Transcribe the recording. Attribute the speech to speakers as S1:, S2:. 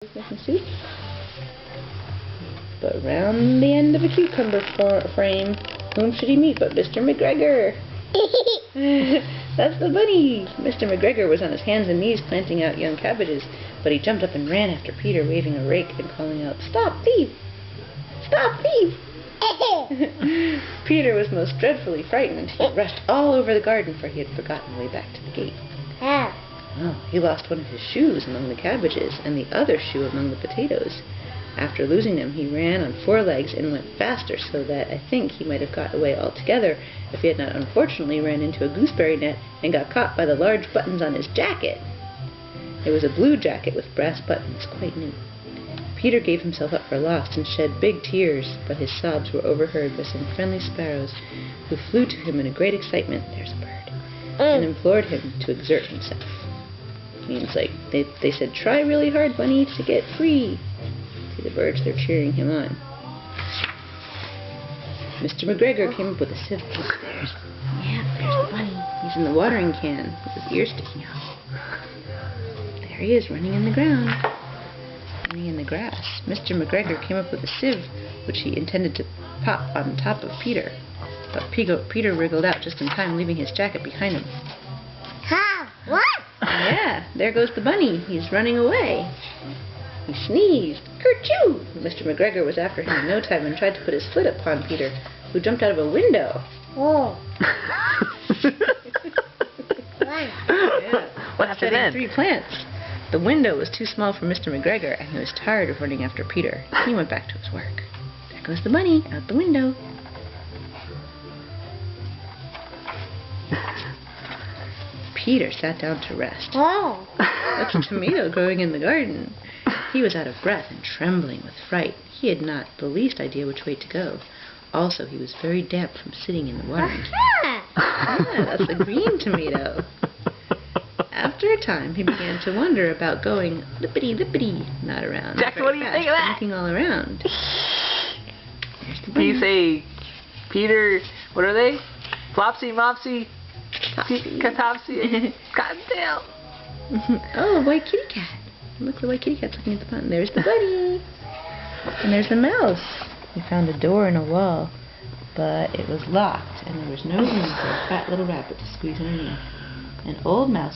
S1: See? But round the end of a cucumber frame, whom should he meet but Mr. McGregor? That's the bunny! Mr. McGregor was on his hands and knees planting out young cabbages, but he jumped up and ran after Peter, waving a rake and calling out, "Stop thief! Stop thief!" Peter was most dreadfully frightened. He rushed all over the garden, for he had forgotten the way back to the gate. Oh, he lost one of his shoes among the cabbages and the other shoe among the potatoes. After losing them, he ran on 4 legs and went faster, so that I think he might have got away altogether if he had not unfortunately ran into a gooseberry net and got caught by the large buttons on his jacket. It was a blue jacket with brass buttons, quite new. Peter gave himself up for lost and shed big tears, but his sobs were overheard by some friendly sparrows who flew to him in a great excitement, there's a bird, and implored him to exert himself. Means like they said, "Try really hard, bunny, to get free." See the birds, they're cheering him on. Mr. McGregor came up with a sieve. There's the bunny. He's in the watering can with his ears sticking out. There he is, running in the ground, running in the grass. Mr. McGregor came up with a sieve, which he intended to pop on top of Peter. But Peter wriggled out just in time, leaving his jacket behind him.
S2: Ha! What?
S1: Yeah, there goes the bunny. He's running away. He sneezed. Kerchoo! Mr. McGregor was after him in no time and tried to put his foot upon Peter, who jumped out of a window.
S2: Oh.
S1: What happened then? 3 plants. The window was too small for Mr. McGregor, and he was tired of running after Peter. He went back to his work. There goes the bunny, out the window. Peter sat down to rest.
S2: Oh.
S1: That's a tomato growing in the garden. He was out of breath and trembling with fright. He had not the least idea which way to go. Also, he was very damp from sitting in the watering can. Yeah, that's a green tomato. After a time, he began to wonder about going lippity-lippity, not around.
S3: Jackson, what do you think of that?
S1: Looking all around. There's the
S3: Can you
S1: bunny.
S3: say, Peter, what are they? Flopsy, Mopsy, Catopsy, Cottontail.
S1: Oh, a white kitty cat. Look, the white kitty cat's looking at the pond. There's the bunny. And there's the mouse. He found a door in a wall, but it was locked, and there was no room for a fat little rabbit to squeeze underneath. An old mouse